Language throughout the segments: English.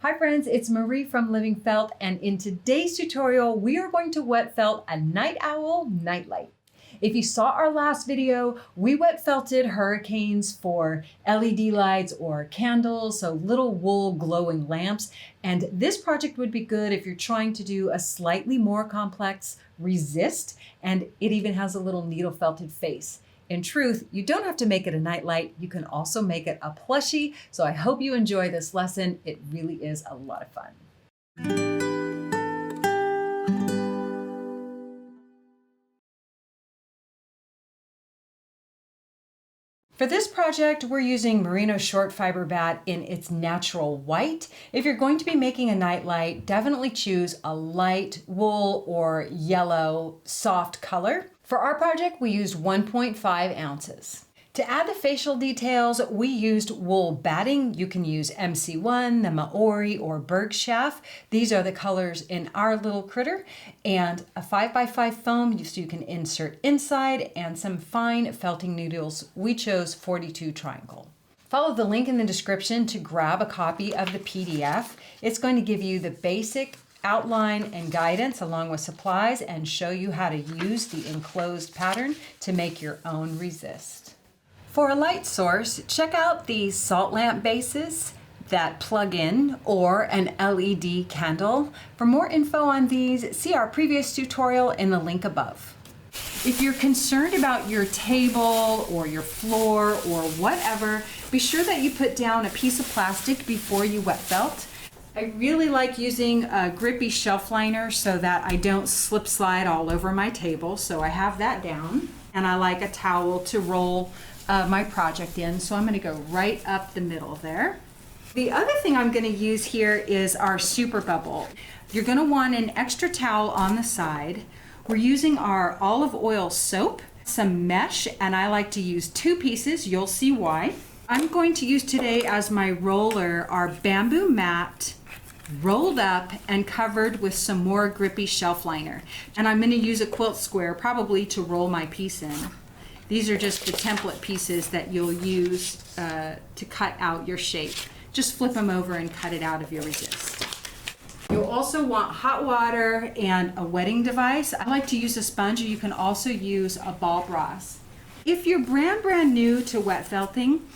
Hi friends, it's Marie from LivingFelt, and in today's tutorial, we are going to wet felt a night owl nightlight. If you saw our last video, we wet felted hurricanes for LED lights or candles, so little wool glowing lamps. And this project would be good if you're trying to do a slightly more complex resist, and it even has a little needle felted face. In truth, you don't have to make it a nightlight. You can also make it a plushie. So I hope you enjoy this lesson. It really is a lot of fun. For this project, we're using merino short fiber bat in its natural white. If you're going to be making a nightlight, definitely choose a light wool or yellow soft color. For our project, we used 1.5 ounces. To add the facial details, we used wool batting. You can use MC1, the Maori, or Bergschaf. These are the colors in our little critter. And a 5x5 foam so you can insert inside, and some fine felting needles. We chose 42 triangle. Follow the link in the description to grab a copy of the PDF. It's going to give you the basic outline and guidance along with supplies and show you how to use the enclosed pattern to make your own resist. For a light source, check out these salt lamp bases that plug in or an LED candle. For more info on these, see our previous tutorial in the link above. If you're concerned about your table or your floor or whatever, be sure that you put down a piece of plastic before you wet felt. I really like using a grippy shelf liner so that I don't slip slide all over my table. So I have that down, and I like a towel to roll my project in. So I'm going to go right up the middle there. The other thing I'm going to use here is our super bubble. You're going to want an extra towel on the side. We're using our olive oil soap, some mesh, and I like to use 2 pieces. You'll see why. I'm going to use today as my roller our bamboo mat, rolled up and covered with some more grippy shelf liner. And I'm going to use a quilt square probably to roll my piece in. These are just the template pieces that you'll use to cut out your shape. Just flip them over and cut it out of your resist. You'll also want hot water and a wetting device. I like to use a sponge, or you can also use a ball brass. If you're brand new to wet felting,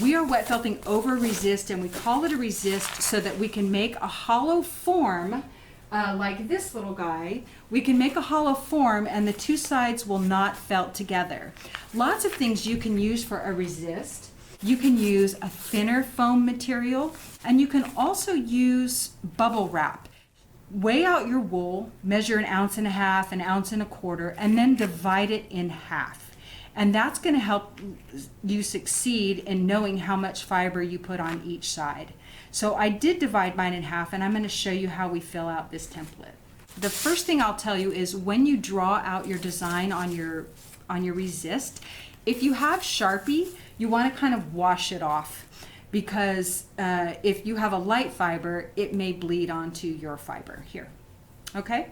we are wet felting over resist, and we call it a resist so that we can make a hollow form like this little guy. We can make a hollow form and the 2 sides will not felt together. Lots of things you can use for a resist. You can use a thinner foam material, and you can also use bubble wrap. Weigh out your wool, measure 1.5 ounces, 1.25 ounces, and then divide it in half. And that's going to help you succeed in knowing how much fiber you put on each side. So I did divide mine in half, and I'm going to show you how we fill out this template. The first thing I'll tell you is when you draw out your design on your resist, if you have Sharpie, you want to kind of wash it off, because if you have a light fiber, it may bleed onto your fiber here. Okay?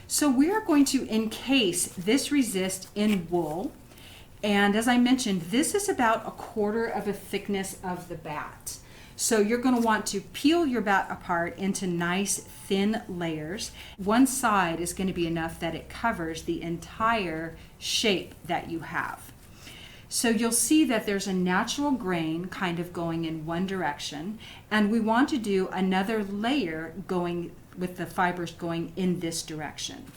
So we are going to encase this resist in wool. And as I mentioned, this is about 1/4 of a thickness of the bat. So you're going to want to peel your bat apart into nice thin layers. One side is going to be enough that it covers the entire shape that you have. So you'll see that there's a natural grain kind of going in one direction, and we want to do another layer going with the fibers going in this direction.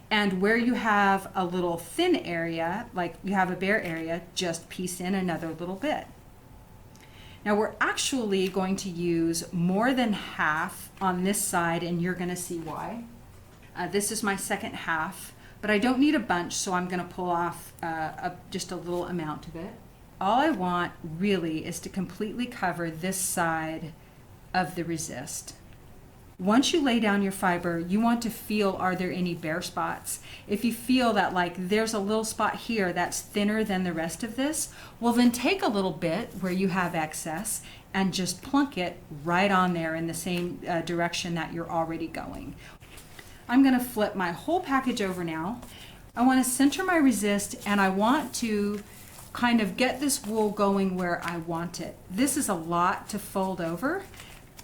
And where you have a little thin area, like you have a bare area, just piece in another little bit. Now we're actually going to use more than half on this side, and you're going to see why. This is my second half, but I don't need a bunch, so I'm going to pull off just a little amount of it. All I want really is to completely cover this side of the resist. Once you lay down your fiber, you want to feel, are there any bare spots? If you feel that like there's a little spot here that's thinner than the rest of this, well then take a little bit where you have excess and just plunk it right on there in the same direction that you're already going. I'm going to flip my whole package over now. I want to center my resist, and I want to kind of get this wool going where I want it. This is a lot to fold over.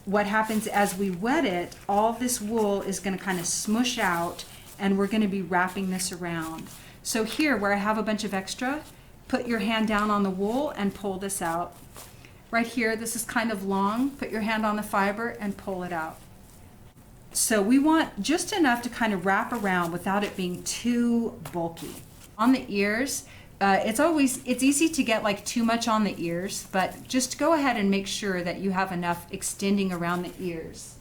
what happens as we wet it, all this wool is going to kind of smush out, and we're going to be wrapping this around. So here, where I have a bunch of extra, put your hand down on the wool and pull this out. Right here, this is kind of long. Put your hand on the fiber and pull it out. So we want just enough to kind of wrap around without it being too bulky. On the ears, it's easy to get like too much on the ears, but just go ahead and make sure that you have enough extending around the ears.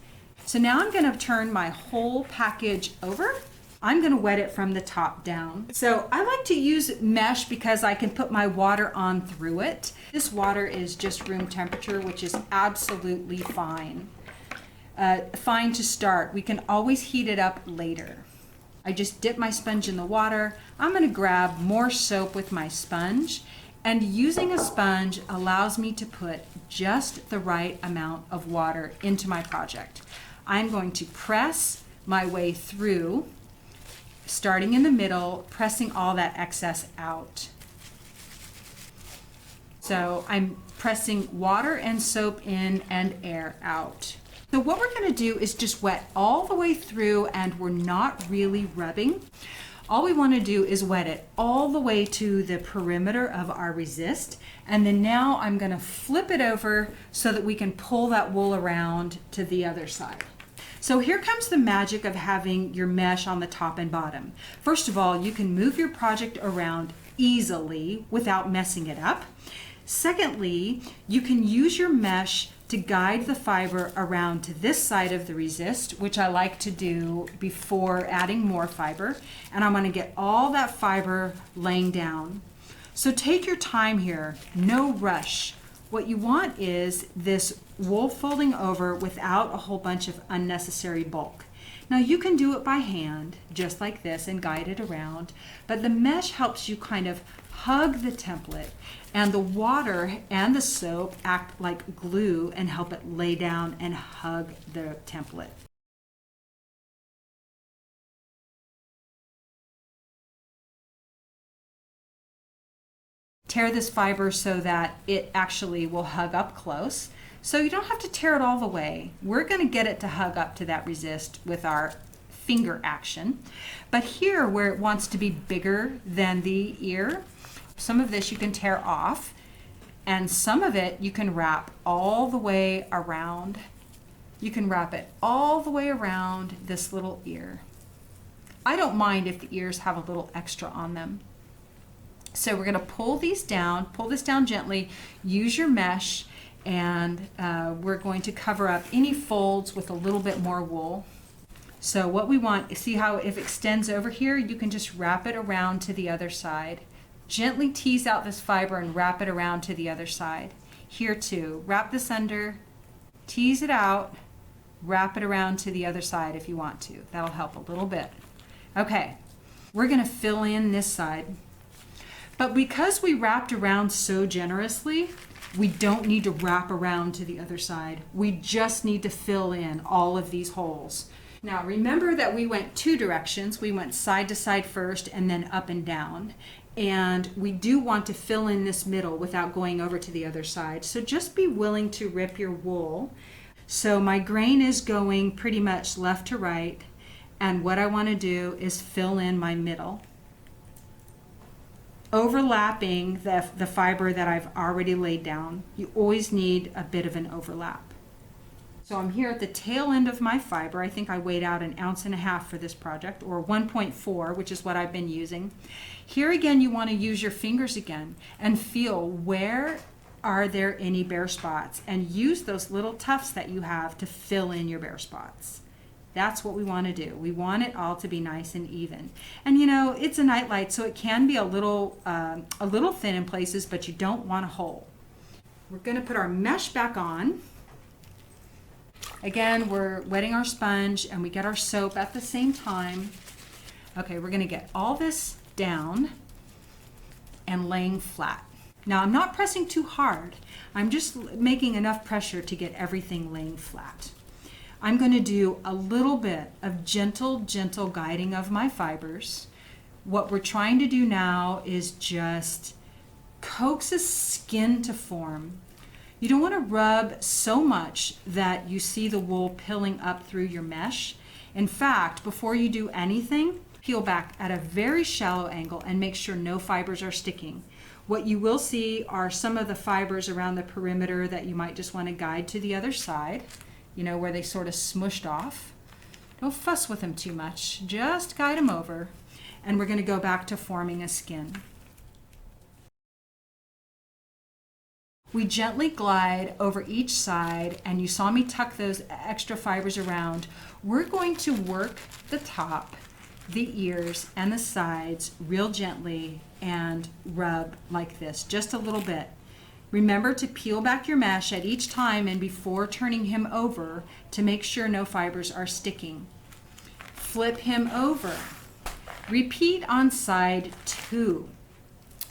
So now I'm going to turn my whole package over. I'm going to wet it from the top down. So I like to use mesh because I can put my water on through it. This water is just room temperature, which is absolutely fine. Fine to start. We can always heat it up later. I just dip my sponge in the water. I'm going to grab more soap with my sponge, and using a sponge allows me to put just the right amount of water into my project. I'm going to press my way through, starting in the middle, pressing all that excess out. So I'm pressing water and soap in and air out. So what we're going to do is just wet all the way through, and we're not really rubbing. All we want to do is wet it all the way to the perimeter of our resist, and then now I'm going to flip it over so that we can pull that wool around to the other side. So here comes the magic of having your mesh on the top and bottom. First of all, you can move your project around easily without messing it up. Secondly, you can use your mesh to guide the fiber around to this side of the resist, which I like to do before adding more fiber. And I'm going to get all that fiber laying down. So take your time here, no rush. What you want is this wool folding over without a whole bunch of unnecessary bulk. Now you can do it by hand, just like this, and guide it around, but the mesh helps you kind of hug the template, and the water and the soap act like glue and help it lay down and hug the template. Tear this fiber so that it actually will hug up close. So you don't have to tear it all the way. We're going to get it to hug up to that resist with our finger action. But here, where it wants to be bigger than the ear, some of this you can tear off, and some of it you can wrap all the way around. You can wrap it all the way around this little ear. I don't mind if the ears have a little extra on them. So we're going to pull this down gently, use your mesh, and we're going to cover up any folds with a little bit more wool. So what we want, see how if it extends over here, you can just wrap it around to the other side. Gently tease out this fiber and wrap it around to the other side. Here too, wrap this under, tease it out, wrap it around to the other side if you want to. That'll help a little bit. Okay, we're going to fill in this side. But because we wrapped around so generously, we don't need to wrap around to the other side. We just need to fill in all of these holes. Now remember that we went two directions. We went side to side first and then up and down. And we do want to fill in this middle without going over to the other side. So just be willing to rip your wool. So my grain is going pretty much left to right. And what I want to do is fill in my middle, overlapping the fiber that I've already laid down. You always need a bit of an overlap. So I'm here at the tail end of my fiber. I think I weighed out 1.5 ounces for this project, or 1.4, which is what I've been using. Here again, you want to use your fingers again and feel where are there any bare spots, and use those little tufts that you have to fill in your bare spots. That's what we want to do. We want it all to be nice and even. And you know, it's a nightlight, so it can be a little thin in places, but you don't want a hole. We're going to put our mesh back on. Again, we're wetting our sponge and we get our soap at the same time. Okay, we're going to get all this down and laying flat. Now I'm not pressing too hard. I'm just making enough pressure to get everything laying flat. I'm going to do a little bit of gentle guiding of my fibers. What we're trying to do now is just coax a skin to form. You don't want to rub so much that you see the wool pilling up through your mesh. In fact, before you do anything, peel back at a very shallow angle and make sure no fibers are sticking. What you will see are some of the fibers around the perimeter that you might just want to guide to the other side, you know, where they sort of smushed off. Don't fuss with them too much, just guide them over. And we're going to go back to forming a skin. We gently glide over each side, and you saw me tuck those extra fibers around. We're going to work the top, the ears, and the sides real gently and rub like this, just a little bit. Remember to peel back your mesh at each time and before turning him over to make sure no fibers are sticking. Flip him over. Repeat on side 2.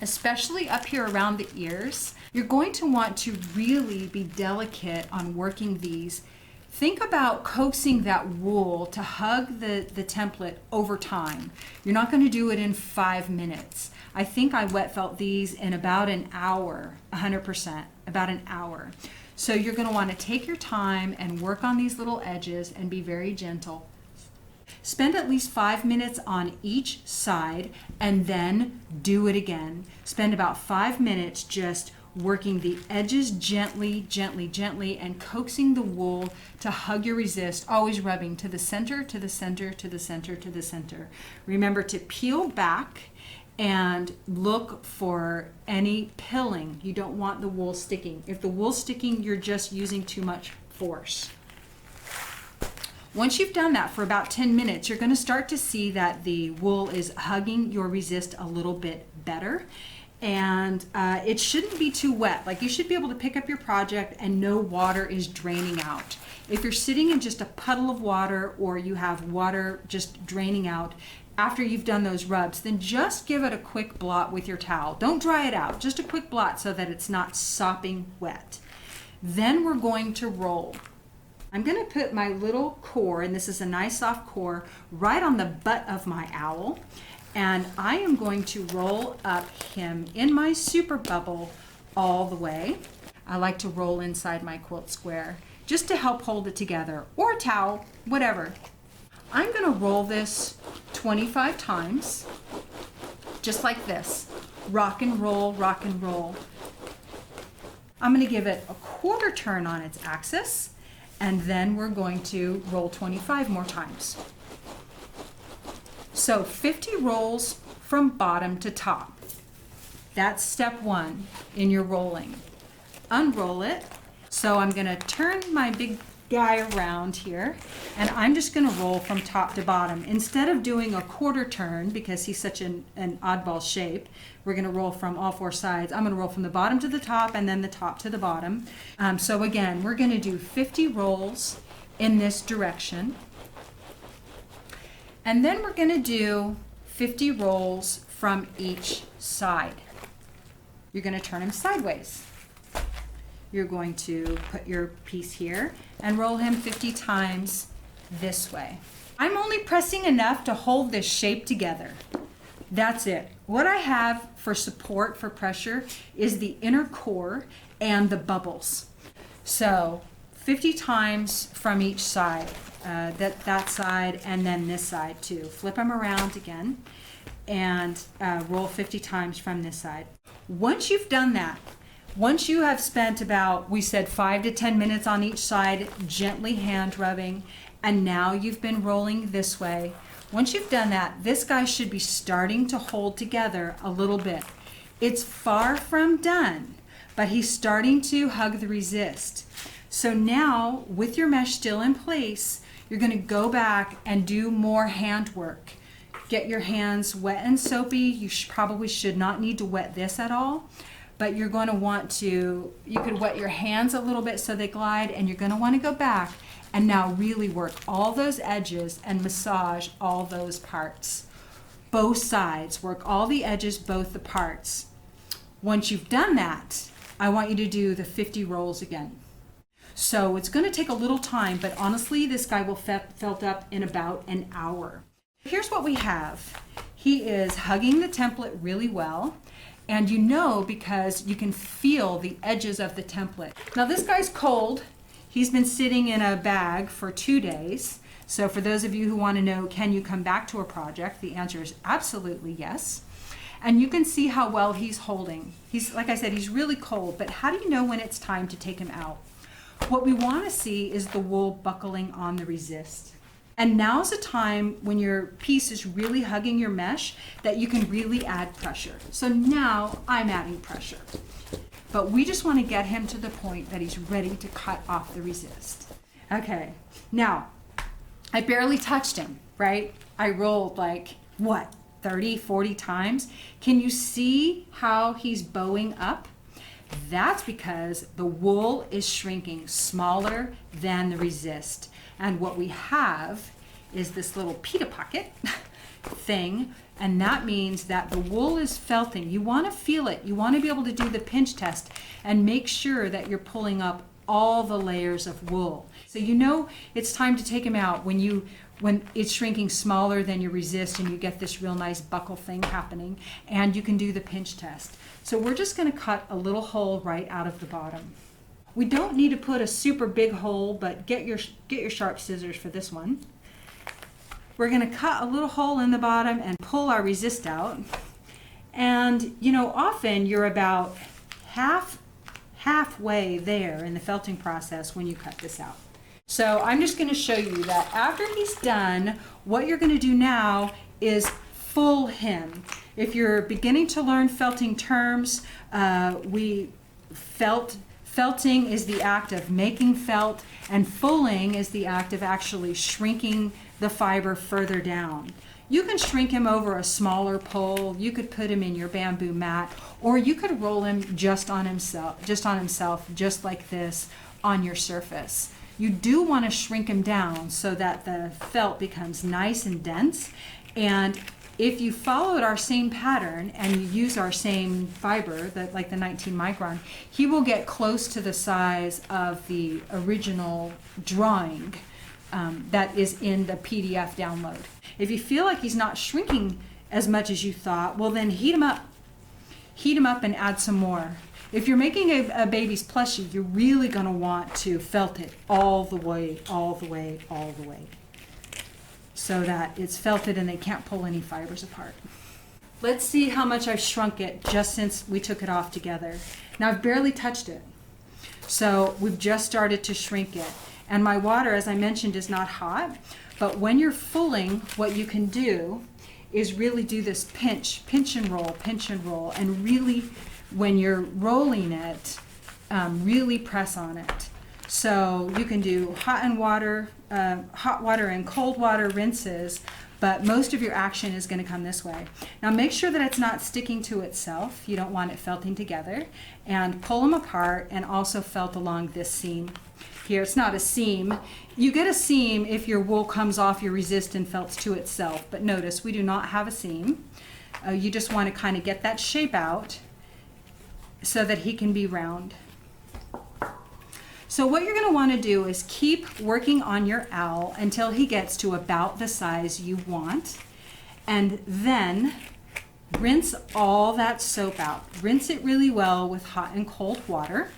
Especially up here around the ears, you're going to want to really be delicate on working these. Think about coaxing that wool to hug the template over time. You're not going to do it in 5 minutes. I think I wet felt these in about an hour, 100%, about an hour. So you're going to want to take your time and work on these little edges and be very gentle. Spend at least 5 minutes on each side and then do it again. Spend about 5 minutes just working the edges gently, gently, gently, and coaxing the wool to hug your resist, always rubbing to the center, to the center, to the center, to the center. Remember to peel back and look for any pilling. You don't want the wool sticking. If the wool's sticking, you're just using too much force. Once you've done that for about 10 minutes, you're going to start to see that the wool is hugging your resist a little bit better. And it shouldn't be too wet. Like, you should be able to pick up your project and no water is draining out. If you're sitting in just a puddle of water or you have water just draining out after you've done those rubs, then just give it a quick blot with your towel. Don't dry it out, just a quick blot so that it's not sopping wet. Then we're going to roll. I'm going to put my little core, and this is a nice soft core, right on the butt of my owl. And I am going to roll up him in my super bubble all the way. I like to roll inside my quilt square just to help hold it together, or a towel, whatever. I'm going to roll this 25 times, just like this. Rock and roll, rock and roll. I'm going to give it a quarter turn on its axis, and then we're going to roll 25 more times. So 50 rolls from bottom to top. That's step 1 in your rolling. Unroll it. So I'm going to turn my big guy around here, and I'm just going to roll from top to bottom. Instead of doing a quarter turn, because he's such an oddball shape, we're going to roll from all 4 sides. I'm going to roll from the bottom to the top and then the top to the bottom. So again, we're going to do 50 rolls in this direction. And then we're going to do 50 rolls from each side. You're going to turn him sideways. You're going to put your piece here and roll him 50 times this way. I'm only pressing enough to hold this shape together. That's it. What I have for support for pressure is the inner core and the bubbles. So 50 times from each side, that side and then this side too. Flip them around again and roll 50 times from this side. Once you've done that, once you have spent about, we said 5 to 10 minutes on each side, gently hand rubbing, and now you've been rolling this way. Once you've done that, this guy should be starting to hold together a little bit. It's far from done, but he's starting to hug the resist. So now, with your mesh still in place, you're going to go back and do more hand work. Get your hands wet and soapy. You probably should not need to wet this at all. But you're going to want to, you could wet your hands a little bit so they glide, and you're going to want to go back and now really work all those edges and massage all those parts. Both sides, work all the edges, both the parts. Once you've done that, I want you to do the 50 rolls again. So it's going to take a little time, but honestly, this guy will felt up in about an hour. Here's what we have. He is hugging the template really well. And you know because you can feel the edges of the template. Now this guy's cold. He's been sitting in a bag for 2 days. So for those of you who want to know, can you come back to a project? The answer is absolutely yes. And you can see how well he's holding. He's, like I said, he's really cold, but how do you know when it's time to take him out? What we want to see is the wool buckling on the resist. And now's the time when your piece is really hugging your mesh that you can really add pressure. So now I'm adding pressure. But we just want to get him to the point that he's ready to cut off the resist. Okay, now I barely touched him, right? I rolled like, what, 30, 40 times? Can you see how he's bowing up? That's because the wool is shrinking smaller than the resist. And what we have is this little pita pocket thing, and that means that the wool is felting. You want to feel it. You want to be able to do the pinch test and make sure that you're pulling up all the layers of wool. So you know it's time to take him out when it's shrinking smaller than your resist and you get this real nice buckle thing happening, and you can do the pinch test. So we're just going to cut a little hole right out of the bottom. We don't need to put a super big hole, but get your sharp scissors for this one. We're going to cut a little hole in the bottom and pull our resist out. And you know, often you're about halfway there in the felting process when you cut this out. So I'm just going to show you that after he's done, what you're going to do now is full him. If you're beginning to learn felting terms, felting is the act of making felt, and fulling is the act of actually shrinking the fiber further down. You can shrink him over a smaller pole, you could put him in your bamboo mat, or you could roll him just on himself, just like this on your surface. You do want to shrink him down so that the felt becomes nice and dense. And if you followed our same pattern and you use our same fiber, like the 19 micron, he will get close to the size of the original drawing that is in the PDF download. If you feel like he's not shrinking as much as you thought, well then heat him up. Heat him up and add some more. If you're making a baby's plushie, you're really going to want to felt it all the way, so that it's felted and they can't pull any fibers apart. Let's see how much I've shrunk it just since we took it off together. Now I've barely touched it. So we've just started to shrink it. And my water, as I mentioned, is not hot. But when you're fulling, what you can do is really do this pinch and roll, and really, when you're rolling it, really press on it. So you can do hot water and cold water rinses, but most of your action is going to come this way. Now make sure that it's not sticking to itself. You don't want it felting together. And pull them apart and also felt along this seam. Here, it's not a seam. You get a seam if your wool comes off your resist and felts to itself, but notice we do not have a seam. You just want to kind of get that shape out so that he can be round. So what you're going to want to do is keep working on your owl until he gets to about the size you want, and then rinse all that soap out. Rinse it really well with hot and cold water.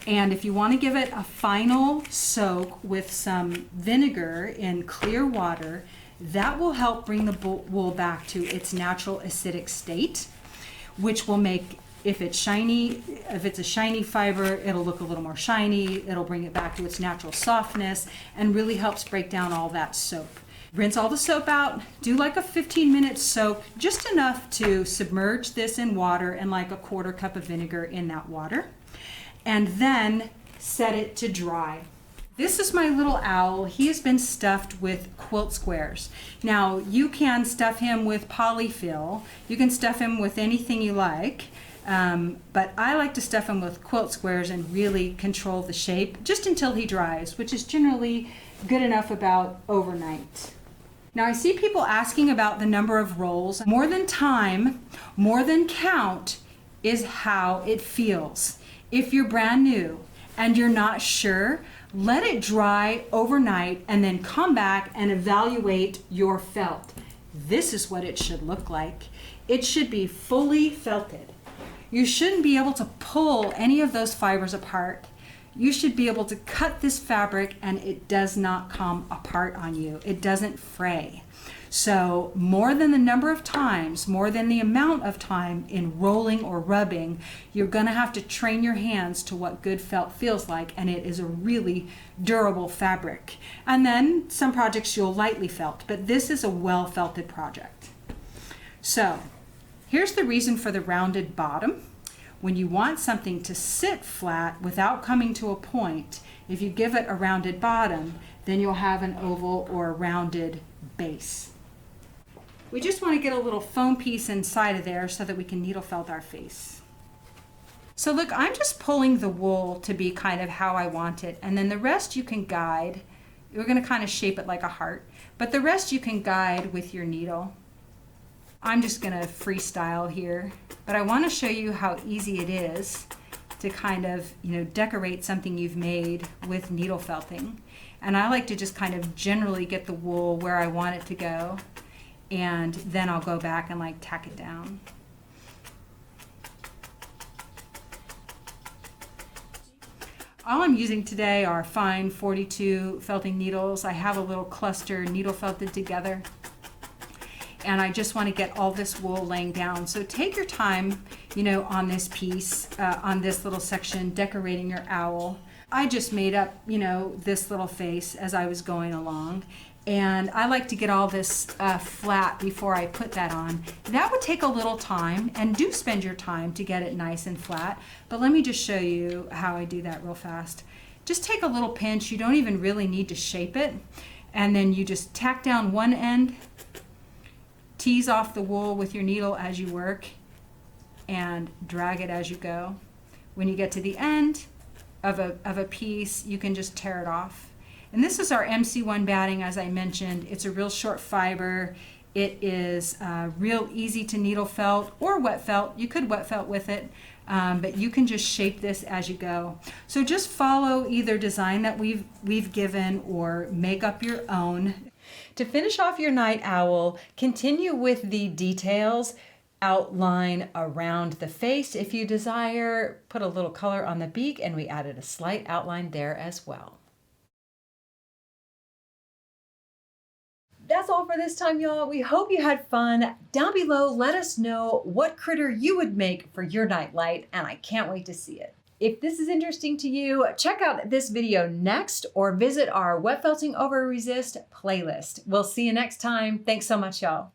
And if you want to give it a final soak with some vinegar in clear water, that will help bring the wool back to its natural acidic state, which will make, if it's a shiny fiber, it'll look a little more shiny, it'll bring it back to its natural softness, and really helps break down all that soap. Rinse all the soap out, do like a 15-minute soak, just enough to submerge this in water and like a 1/4 cup of vinegar in that water, and then set it to dry. This is my little owl. He has been stuffed with quilt squares. Now you can stuff him with polyfill, you can stuff him with anything you like, but I like to stuff him with quilt squares and really control the shape just until he dries, which is generally good enough about overnight. Now I see people asking about the number of rolls. More than time, more than count is how it feels. If you're brand new and you're not sure, let it dry overnight and then come back and evaluate your felt. This is what it should look like. it should be fully felted. You shouldn't be able to pull any of those fibers apart. You should be able to cut this fabric and it does not come apart on you. It doesn't fray. So more than the number of times, more than the amount of time in rolling or rubbing, you're gonna have to train your hands to what good felt feels like, and it is a really durable fabric. And then some projects you'll lightly felt, but this is a well felted project. So here's the reason for the rounded bottom. When you want something to sit flat without coming to a point, if you give it a rounded bottom, then you'll have an oval or a rounded base. We just want to get a little foam piece inside of there so that we can needle felt our face. So look, I'm just pulling the wool to be kind of how I want it, and then the rest you can guide. We're going to kind of shape it like a heart, but the rest you can guide with your needle. I'm just going to freestyle here, but I want to show you how easy it is to kind of, decorate something you've made with needle felting. And I like to just kind of generally get the wool where I want it to go, and then I'll go back and like tack it down. All I'm using today are fine 42 felting needles. I have a little cluster needle felted together, and I just want to get all this wool laying down. So take your time, on this piece, on this little section, decorating your owl. I just made up, this little face as I was going along. And I like to get all this flat before I put that on. That would take a little time, and do spend your time to get it nice and flat. But let me just show you how I do that real fast. Just take a little pinch. You don't even really need to shape it. And then you just tack down one end, tease off the wool with your needle as you work, and drag it as you go. When you get to the end of a piece, you can just tear it off. And this is our MC1 batting, as I mentioned. It's a real short fiber. It is real easy to needle felt or wet felt. You could wet felt with it, but you can just shape this as you go. So just follow either design that we've given or make up your own. To finish off your night owl, continue with the details. Outline around the face if you desire. Put a little color on the beak, and we added a slight outline there as well. That's all for this time, y'all. We hope you had fun. Down below, let us know what critter you would make for your night light, and I can't wait to see it. If this is interesting to you, check out this video next or visit our Wet Felting Over Resist playlist. We'll see you next time. Thanks so much, y'all.